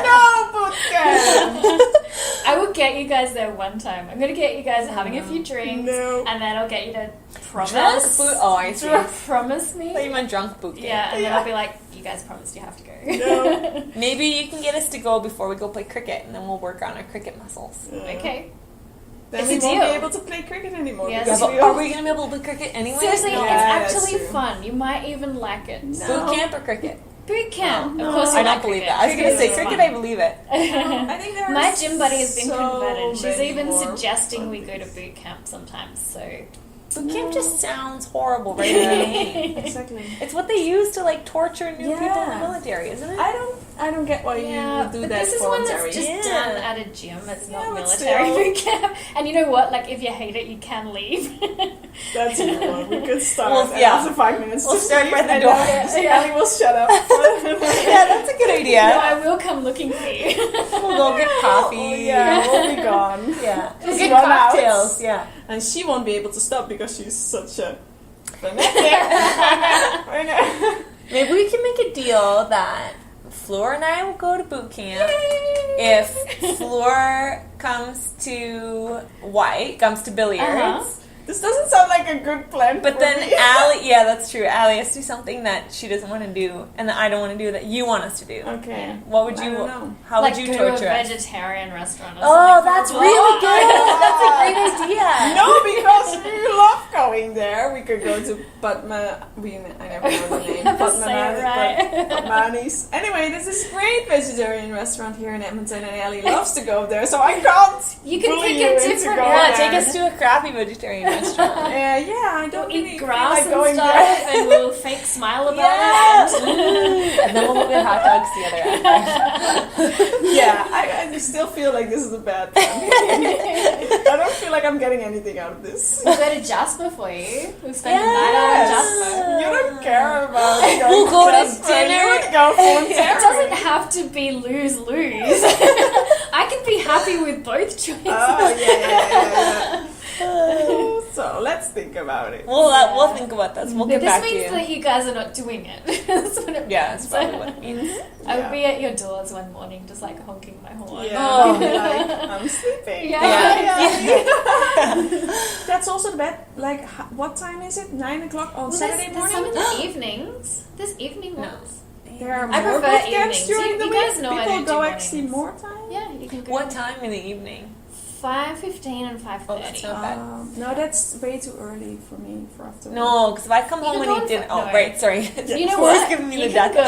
No boot camp. I will get you guys there one time. I'm gonna get you guys having a few drinks, No. and then I'll get you to promise. Drunk boot. Oh, I see. Promise me. I thought you meant drunk boot camp. Yeah, and then Yeah. I'll be like, you guys promised you have to go. No. Maybe you can get us to go before we go play cricket, and then we'll work on our cricket muscles. Okay. Then It's we a won't deal. be able to play cricket anymore. Yes. Yeah, because but we are all- we going to be able to play cricket anyway? Seriously, No. Yeah, it's that's actually true. fun. You might even like it. No. Boot camp or cricket? Boot camp. No. Of course, you I like don't believe cricket. that. I was going to say Cricket is cricket, fun. I believe it. I think there My are gym buddy has been so converted. She's many even more suggesting fun we go to things. boot camp sometimes. So Boot camp just sounds horrible, right? in the name. Exactly. It's what they use to like torture new people in the Yeah. military, isn't it? I don't get why yeah, you do but that this is one voluntary. that's just Yeah. done at a gym. It's Yeah, not but military still. boot camp. And you know what? Like, if you hate it, you can leave. That's a good one. We could start Well, and yeah. after 5 minutes. We'll just start leave by the and door. Ellie will shut up. Yeah, that's a good idea. No, I will come looking for you. We'll go get coffee. Oh, yeah, we'll be gone. Yeah. We'll Just get run out. cocktails. Yeah. And she won't be able to stop because she's such a fanatic. Maybe we can make a deal that Floor and I will go to boot camp if Floor comes to billiards. Uh-huh. This doesn't sound like a good plan. But for then me. Allie, yeah, that's true. Allie has to do something that she doesn't want to do, and that I don't want to do that you want us to do. Okay. What would I you? don't know. How Like, would you go to a torture us? vegetarian restaurant or Oh, something. that's really good. That's a great idea. No, because we love going there. We could go to Padma. I never know the name. never say it right. Padmani's. Anyway, this is a great vegetarian restaurant here in Edmonton, and Ellie loves to go there, so I can't. You can bully pick you a into different going one. Yeah, there. take us to a crappy vegetarian restaurant. Yeah, I don't We'll really eat feel grass like and going stuff, there. and we'll fake smile about Yeah. it. And then we'll get hot dogs together after. Yeah, I still feel like this is a bad plan. I don't feel like I'm getting anything out of this. We'll go to Jasper for you. We'll spend a night out in Jasper. You don't care about going We'll go to Jasper. dinner. You would go It voluntary. doesn't have to be lose-lose. I can be happy with both choices. Oh, yeah. So let's think about it. We'll think about this. We'll get This back to means you. that you guys are not doing it. That's what it Yeah, means. that's probably what it means. I'll Yeah. be at your doors one morning, just like honking my horn. Yeah, Oh. like, I'm sleeping. Yeah. That's also the bad. Like, what time is it? 9 o'clock on Well, Saturday there's some morning? in the evenings. There's evening No. ones. There are I more prefer boot camps evenings. during the You week. guys know I People don't do go mornings. actually more time. Yeah, you can go. What time in the evening? 5:15 and 5:30. Oh, that's not bad. No, that's way too early for me for afternoon. No, because if I come You home can and go eat on dinner. for- Oh, no. right, sorry. You know Floor's what? giving me You the can death. go,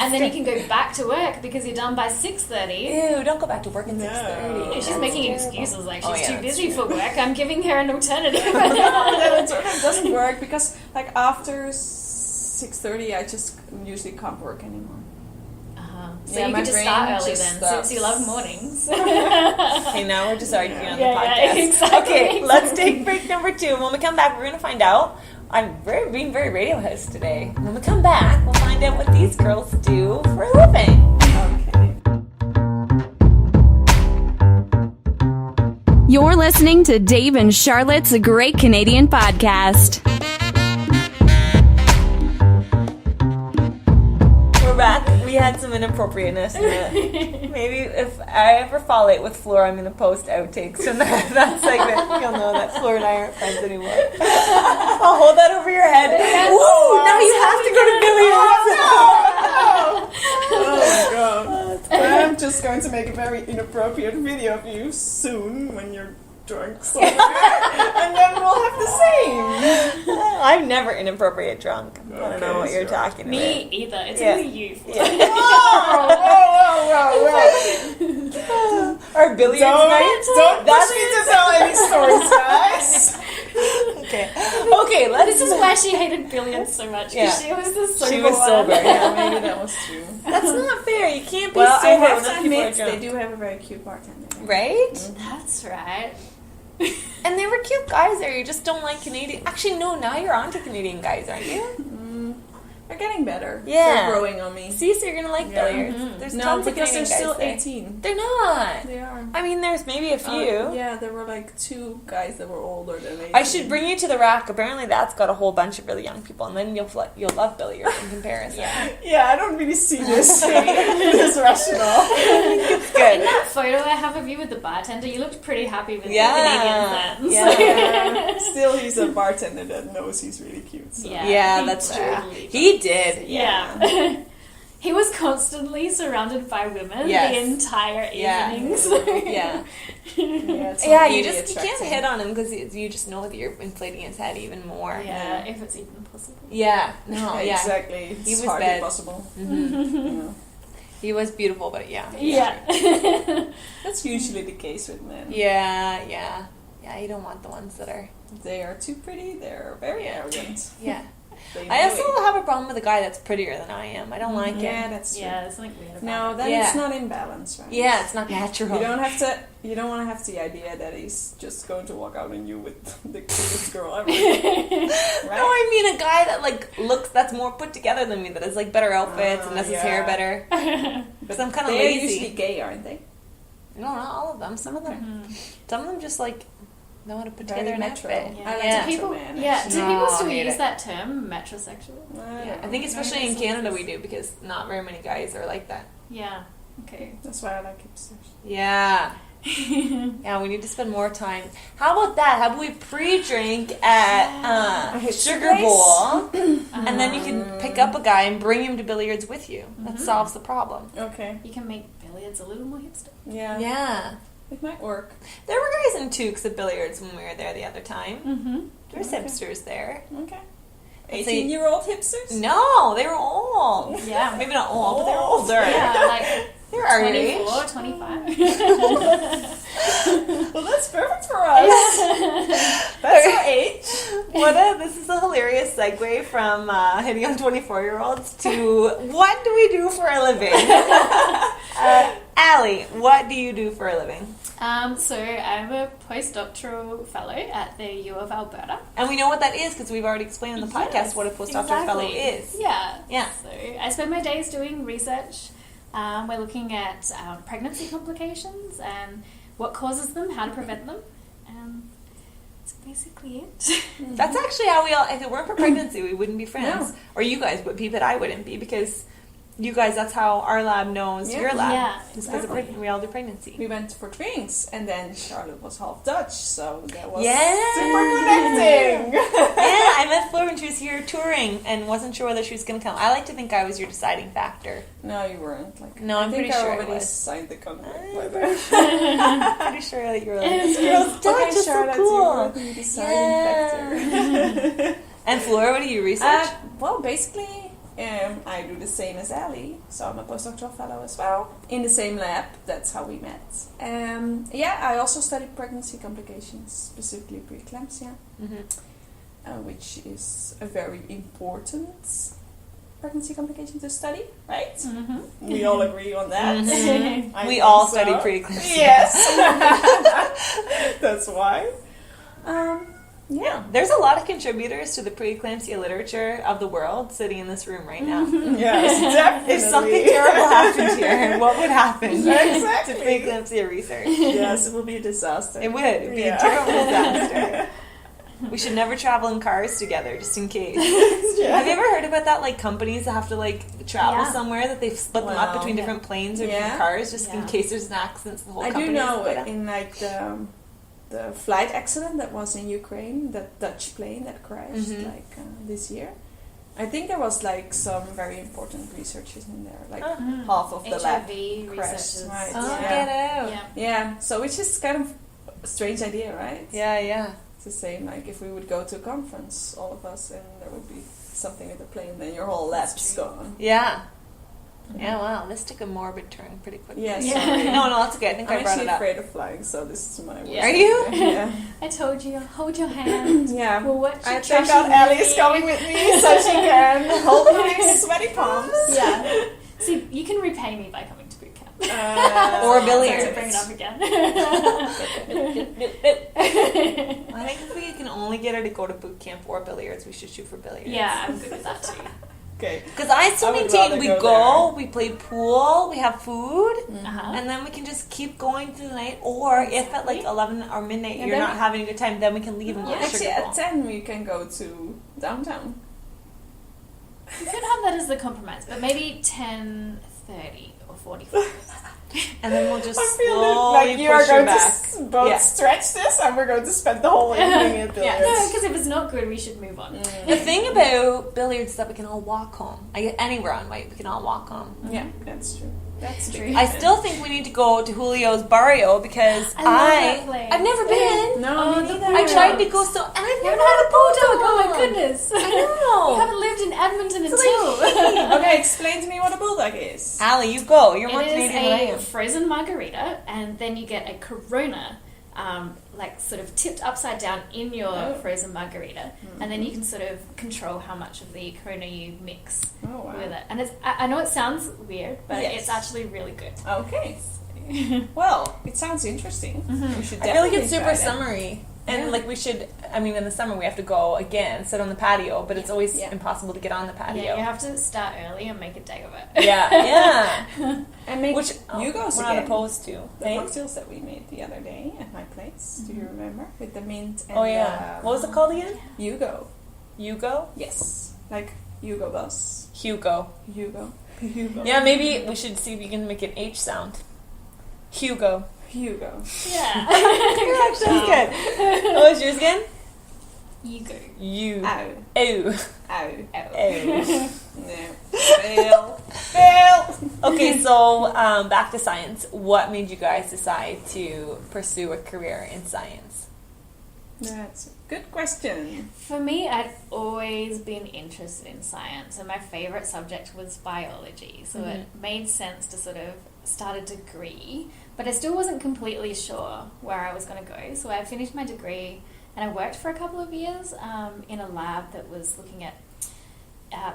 and then you can go back to work because you're done by 6:30. Ew, don't go back to work at No. 6:30. She's That's making terrible. excuses like Oh, she's yeah, too that's busy true. for work. I'm giving her an alternative. That doesn't work because like after 6:30 I just usually can't work anymore. So Yeah, you my could just brain start early just then, stops. since you love mornings. Okay, now we're just arguing on the Yeah, yeah, podcast. exactly, Okay, exactly. let's take break number 2. When we come back, we're going to find out. I'm being very Radiohead today. When we come back, we'll find out what these girls do for a living. Okay. You're listening to Dave and Charlotte's Great Canadian Podcast. We're back. We had some inappropriateness in it. Maybe if I ever fall out with Flora, I'm going to post outtakes from that segment. You'll know that Flora and I aren't friends anymore. I'll hold that over your head. Ooh, now you have to go to Billy. Oh god. I'm just going to make a very inappropriate video of you soon when you're drunk somewhere. And then we'll have the same. I'm never inappropriate drunk. I don't know what you're talking about. Me either. It's only you. Whoa. Our billiards night? Don't push me to tell any stories, guys. Okay, This is why she hated billiards so much. Because she was the sober She was one. sober. Yeah, maybe that was true. That's not fair. You can't be Well, I sober have when to other people are admit, they drunk. do have a very cute bartender. Right? That's right. And they were cute guys there. You just don't like Canadian. Actually, no. Now you're on to Canadian guys, aren't you? They're getting better. Yeah. They're growing on me. See, so you're gonna like billiards. There's No, tons of because they're Canadian still guys there. 18. They're not. They are. I mean, there's maybe a few. Yeah, there were like 2 guys that were older than 18. I should bring you to the rack. Apparently, that's got a whole bunch of really young people, and then you'll love billiards in comparison. Yeah, I don't really see this this rationale. It's good. In that photo I have of you with the bartender, you looked pretty happy with Yeah. the Canadian Yeah. fans. Still, he's a bartender that knows he's really cute. So. Yeah, he that's true. totally He did. Yeah. He was constantly surrounded by women Yes. the entire Yeah. evening. Yeah. It's Yeah, really you can't attractive. hit on him because you just know that you're inflating his head even more. Yeah, if it's even possible. Yeah. No. Yeah. Exactly. It's He was hardly bad. possible. Mhm. Yeah. He was beautiful, but yeah. Yeah. That's usually the case with men. Yeah. You don't want the ones that are. They are too pretty. They're very arrogant. Yeah. They I know also it. have a problem with a guy that's prettier than I am. I don't like Yeah, it. that's true. Yeah, there's something weird about No, it. then Yeah. it's not in balance, right? Yeah, it's not natural. You don't have to. You don't want to have the idea that he's just going to walk out on you with the cutest girl ever. Right? No, I mean a guy that that's more put together than me. That has like better outfits and does his hair yeah. better. Because I'm kind of They're lazy. usually gay, aren't they? No, not all of them. Some of them just like know how to put Very together an metro. outfit. Yeah. I like Yeah. Do people, man, do actually. No, people I still hate use it. that term, metrosexual? I think especially in Canada we do because not very many guys are like that. Yeah. Okay. That's why I like hipsters. Yeah. Yeah, we need to spend more time. How about that? How about we pre-drink at A hipster Sugar place? Bowl, and then you can pick up a guy and bring him to billiards with you. That solves the problem. Okay. You can make billiards a little more hipster. Yeah. Yeah. It might work. There were guys in toques at billiards when we were there the other time. Mm-hmm. There was hipsters there. Okay. Let's see. 18-year-old hipsters? No, they were old. Yeah. Maybe not old, but they were older. Yeah, like They were our age. 24, 25. Well, that's perfect for us. That's our age. This is a hilarious segue from hitting on 24-year-olds to what do we do for a living? Allie, what do you do for a living? So I'm a postdoctoral fellow at the U of Alberta. And we know what that is because we've already explained on the podcast Yes, what a postdoctoral fellow exactly. is. Yeah. Yeah. So I spend my days doing research. We're looking at pregnancy complications and what causes them, how to prevent them. That's basically it. That's actually how we all, if it weren't for pregnancy, we wouldn't be friends. No. Or you guys would be, but I wouldn't be because you guys, that's how our lab knows Yeah. your lab. Yeah, It's because exactly. we all do pregnancy. We went for drinks, and then Charlotte was half Dutch, so that was Yeah. super connecting. Yeah, I met Flora when she was here touring and wasn't sure whether she was going to come. I like to think I was your deciding factor. No, you weren't. Like, No, I I'm think pretty sure I already was. signed the contract. I'm But- pretty sure that you were like, this girl's Dutch, Okay, is so Charlotte, cool. you're the deciding factor. And Flora, what do you research? Well, basically, I do the same as Ali, so I'm a postdoctoral fellow as well, in the same lab. That's how we met. I also study pregnancy complications, specifically preeclampsia, which is a very important pregnancy complication to study, right? Mm-hmm. We all agree on that. I We think all so. study preeclampsia. Yes. That's why. Yeah. There's a lot of contributors to the preeclampsia literature of the world sitting in this room right now. Yes, definitely. If something terrible happened here, what would happen Exactly. to preeclampsia research? Yes, it will be a disaster. It would. It'd be a terrible disaster. We should never travel in cars together, just in case. Have you ever heard about that? Like companies that have to like travel somewhere that they've split them up between different planes or different cars, just in case there's an accident. The whole I company do know is in like the flight accident that was in Ukraine, that Dutch plane that crashed this year. I think there was like some very important researchers in there, like half of the lab HIV crashed. researchers. Right. Oh, Yeah. get out. Yeah. Yeah. So which is kind of a strange idea, right? Yeah. It's the same like if we would go to a conference, all of us, and there would be something with the plane, then your whole lab's gone. Yeah. Yeah, wow, this took a morbid turn pretty quickly. Yes. Yeah. No, that's okay. I think I'm I brought actually it up. afraid of flying, so this is my worst Are you? idea. Yeah. I told you, hold your hand. Yeah. We'll watch I a think trashy out Ellie is movie. coming with me so she can hold my sweaty palms. Yeah. See, you can repay me by coming to boot camp. Or To billiards. bring it up again. I think if we can only get her to go to boot camp or billiards, we should shoot for billiards. Yeah, I'm good with that too. Okay. Because I still I would maintain rather we go go, we play pool, we have food, Uh-huh. and then we can just keep going through the night. Or if at like 11 or midnight And you're then not having a good time, then we can leave and go to Actually, Sugar at Bowl. 10 we can go to downtown. We could have that as the compromise, but maybe 10:30 or 45. And then we'll just I feel slowly like you push are going her to back. both Yeah. stretch this, and we're going to spend the whole evening at Yeah, billiards. no, because if it's not good, we should move on. The thing about billiards is that we can all walk home. I get anywhere on white, we can all walk home. Yeah, that's true. That's True. I still think we need to go to Julio's Barrio because I love that place. I've never been. No, me the neither. I tried to go and I've You're never not had a bulldog. Oh my bulldog. goodness. I know. You haven't lived in Edmonton It's until. Okay, explain to me what a bulldog is. Allie, you go. You're more It is Canadian than I a am. frozen margarita, and then you get a Corona, like sort of tipped upside down in your frozen margarita, and then you can sort of control how much of the Corona you mix Oh, wow. with it. And it's, I know it sounds weird, but Yes. it's actually really good. Okay. Well, it sounds interesting. We should I feel like definitely it's super try that. summery. And Yeah. like we should, I mean, in the summer we have to go again, sit on the patio, but it's always Yeah. impossible to get on the patio. Yeah, you have to start early and make a day of it. Yeah. And make Which you guys we're not again. opposed to. The Hey? cocktails that we made the other day at my place. Do you remember? With the mint and Oh yeah. What was it called again? Hugo. Hugo? Yes. Like Hugo Boss. Hugo. Hugo. Hugo. Yeah, maybe we should see if you can make an H sound. Hugo. Hugo. Yeah. You're actually good. What was yours again? You go. You. Ow. Ew. Ow. Ew. No. Fail. Fail. Okay, so back to science. What made you guys decide to pursue a career in science? That's a good question. For me, I'd always been interested in science, and my favourite subject was biology, so it made sense to sort of start a degree, but I still wasn't completely sure where I was going to go, so I finished my degree, and I worked for a couple of years in a lab that was looking at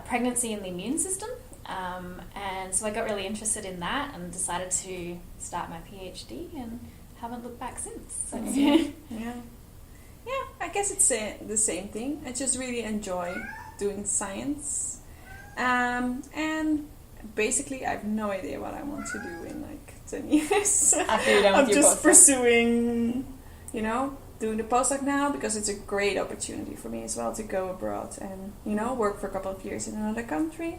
pregnancy and the immune system, and so I got really interested in that and decided to start my PhD, and haven't looked back since. So. Yeah. Yeah, I guess it's the same thing. I just really enjoy doing science. And basically, I have no idea what I want to do in like 10 years. After you're done I'm with your just postdoc. pursuing, doing the postdoc now because it's a great opportunity for me as well to go abroad and, work for a couple of years in another country.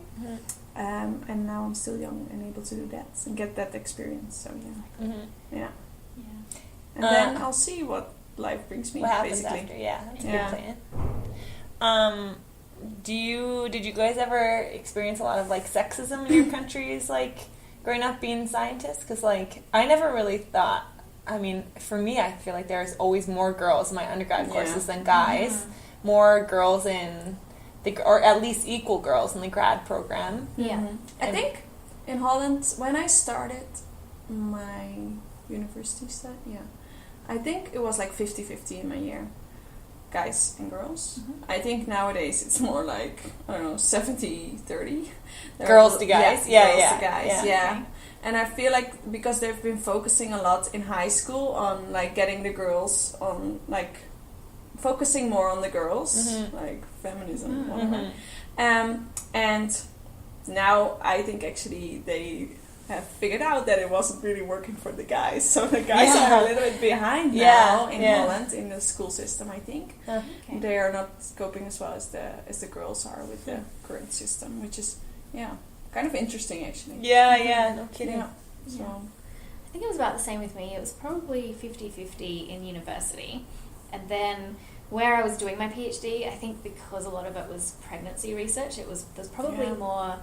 And now I'm still young and able to do that and get that experience. So, yeah. Mm-hmm. Yeah. Yeah. And then I'll see what life brings me, What happens basically. after? Yeah, that's a Yeah. good plan. Did you guys ever experience a lot of like sexism in your countries, like growing up being scientists? Because like I never really thought. I mean, for me, I feel like there's always more girls in my undergrad courses than guys. More girls in or at least equal girls in the grad program. Yeah. I think in Holland, when I started my university study, I think it was like 50-50 in my year, guys and girls. I think nowadays it's more like, I don't know, 70-30. Girls to guys? Yeah, girls yeah, to guys, yeah. yeah. And I feel like because they've been focusing a lot in high school on like getting the girls on like focusing more on the girls, like feminism, whatever. And now I think actually they have figured out that it wasn't really working for the guys. So the guys are a little bit behind now in Holland in the school system, I think. Okay. They are not coping as well as the girls are with the current system, which is, kind of interesting actually. Yeah, no kidding. Yeah. So I think it was about the same with me. It was probably 50-50 in university. And then where I was doing my PhD, I think because a lot of it was pregnancy research, there's probably more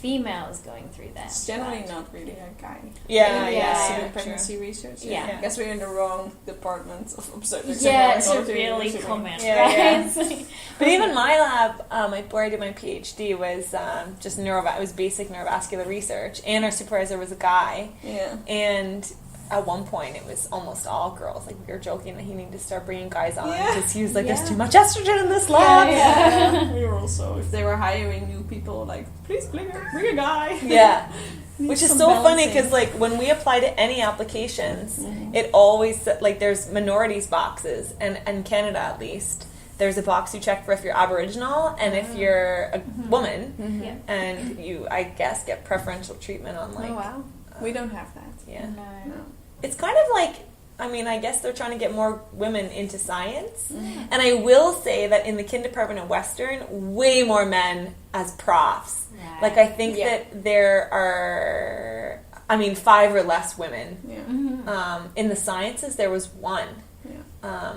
females going through that. it's generally not really a guy. Yeah, Pregnancy research. Yeah. I guess we're in the wrong department of obstetrics. To really comment, Yeah, right? But even my lab, where I did my PhD, was just it was basic neurovascular research, and our supervisor was a guy. Yeah. And at one point, it was almost all girls. Like, we were joking that he needed to start bringing guys on because he was like, "There's too much estrogen in this lab." Yeah. We were also, if they were hiring new people, like, please bring a guy. Yeah. Which is some so funny balancing. because, like, when we apply to any applications, it always, like, there's minorities boxes, and in Canada at least, there's a box you check for if you're Aboriginal and if you're a woman, and you, I guess, get preferential treatment on, like... Oh, wow. We don't have that. Yeah. No. It's kind of like, I mean, I guess they're trying to get more women into science. And I will say that in the kin department at Western, way more men as profs. Right. Like, I think that there are, 5 or less women. Yeah. In the sciences, there was 1. Yeah.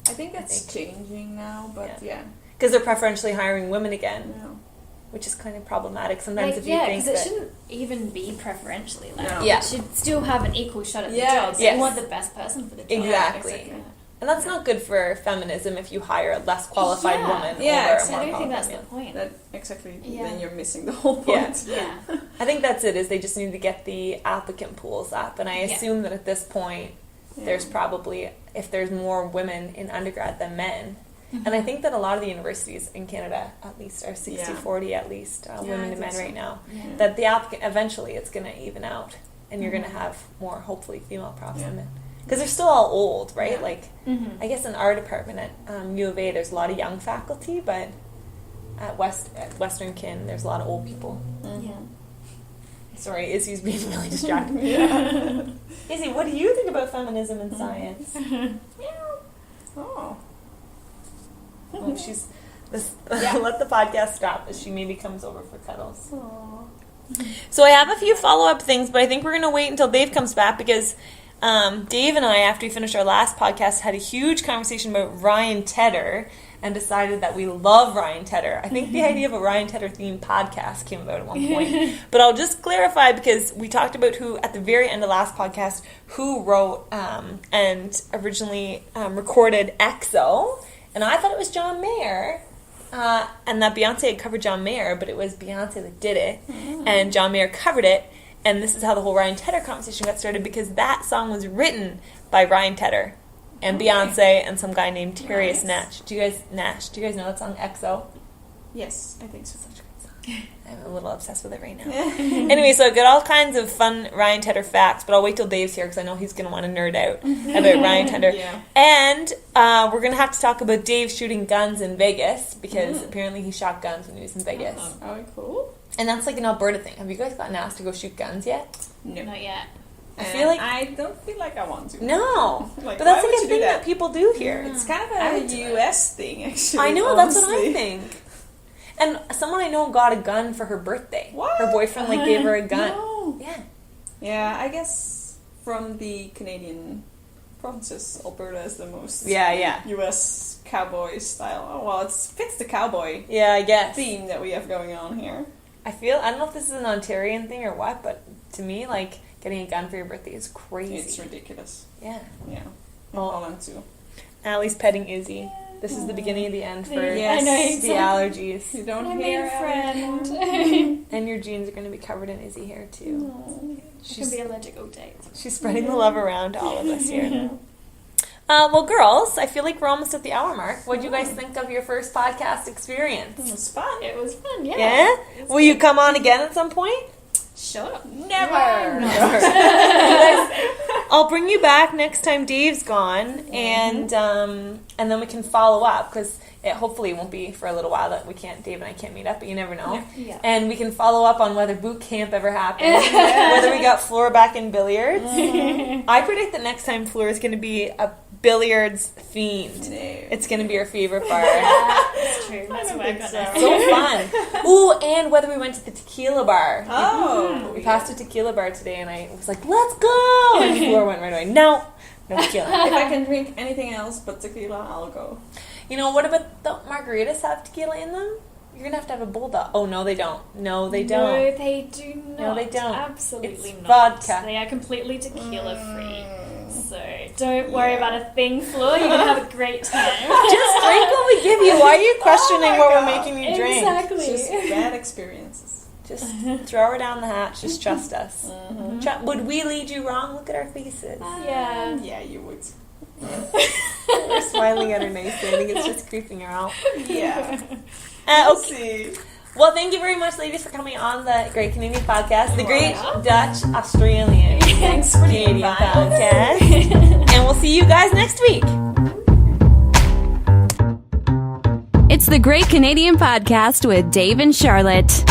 I think that's changing now, but because they're preferentially hiring women again, Yeah. which is kind of problematic sometimes Like, if you think because that... it shouldn't even be preferentially. Like, No. it should still have an equal shot at the Yeah, job. So yes. you want the best person for the job. Exactly. Exactly. And that's not good for feminism if you hire a less qualified woman Yeah, over exactly. a I more don't think that's qualified the man. point. That exactly. Yeah. Then you're missing the whole Yeah. point. Yeah. I think that's it, is they just need to get the applicant pools up. And I assume that at this point, there's probably, if there's more women in undergrad than men. And I think that a lot of the universities in Canada, at least, are 60-40 at least, women to men right now. Yeah. That the applicant, eventually it's going to even out. And you're going to have more, hopefully, female profs than men. Because they're still all old, right? Yeah. Like, I guess in our department at U of A, there's a lot of young faculty, but at Western Kin, there's a lot of old people. Yeah. Sorry, Izzy's being really distracted. Izzy, what do you think about feminism and science? Oh. Oh, she's... Let the podcast stop as she maybe comes over for cuddles. Aww. So I have a few follow-up things, but I think we're going to wait until Dave comes back because Dave and I, after we finished our last podcast, had a huge conversation about Ryan Tedder and decided that we love Ryan Tedder. I think the idea of a Ryan Tedder-themed podcast came about at one point. But I'll just clarify because we talked about who, at the very end of last podcast, who wrote and originally recorded EXO. And I thought it was John Mayer. And that Beyonce had covered John Mayer, but it was Beyonce that did it. And John Mayer covered it. And this is how the whole Ryan Tedder conversation got started, because that song was written by Ryan Tedder and Beyonce and some guy named Darius Nash. Do you guys know that song, EXO? Yes, I think so. Such a great song. I'm a little obsessed with it right now. Anyway, so I've got all kinds of fun Ryan Tedder facts, but I'll wait till Dave's here because I know he's going to want to nerd out about Ryan Tedder. Yeah. And we're going to have to talk about Dave shooting guns in Vegas, because apparently he shot guns when he was in Vegas. Oh, cool. And that's like an Alberta thing. Have you guys gotten asked to go shoot guns yet? No. Not yet. I feel like... I don't feel like I want to. No. Like, But that's why like would a you thing do that people do here. It's kind of I a would do it. US thing, actually. I know, that's what I honestly. think. And someone I know got a gun for her birthday. What? Her boyfriend gave her a gun. No. Yeah. Yeah, I guess from the Canadian provinces, Alberta is the most Yeah. US cowboy style. Oh, well, it fits the cowboy Yeah, I guess. theme that we have going on here. I don't know if this is an Ontarian thing or what, but to me, like, getting a gun for your birthday is crazy. It's ridiculous. Yeah. Yeah. In Well, Holland too. Allie's petting Izzy. This is the beginning of the end for Yes. I know, the exactly. allergies. You don't My hear main Alex friend. And your jeans are going to be covered in Izzy hair, too. anymore. I can be allergic all day. She's spreading the love around to all of us here now. Well, girls, I feel like we're almost at the hour mark. What do you guys think of your first podcast experience? It was fun. It was fun, yeah. Yeah? Will you come on again at some point? Sure. Never. You guys, I'll bring you back next time Dave's gone, and then we can follow up, because it hopefully won't be for a little while that Dave and I can't meet up, but you never know. Yeah. And we can follow up on whether boot camp ever happened, whether we got Fleur back in billiards. I predict that next time Fleur is going to be a billiards fiend. No. It's going to be her favorite bar. That's true. Let's work on so. it. So fun. Ooh, and whether we went to the tequila bar. Oh. We passed a tequila bar today, and I was like, let's go! And Fleur went right away. No tequila. If I can drink anything else but tequila, I'll go. You know, what about the margaritas have tequila in them? You're going to have a bulldog. Oh, no, they don't. No, they don't. No, they do not. No, they don't. Absolutely It's not. vodka. They are completely tequila free. So don't worry about a thing, Fleur. You're going to have a great time. Just drink what we give you. Why are you questioning what we're making you drink? Exactly. Just bad experiences. Just throw her down the hatch. Just trust us. Would we lead you wrong? Look at our faces. Yeah. Yeah, you would. We're smiling at her nicely. I think it's just creeping her out. Yeah. Okay. Well, thank you very much, ladies, for coming on the Great Canadian Podcast, the Great Dutch Australian Thanks for the Canadian invite. Podcast. And we'll see you guys next week. It's the Great Canadian Podcast with Dave and Charlotte.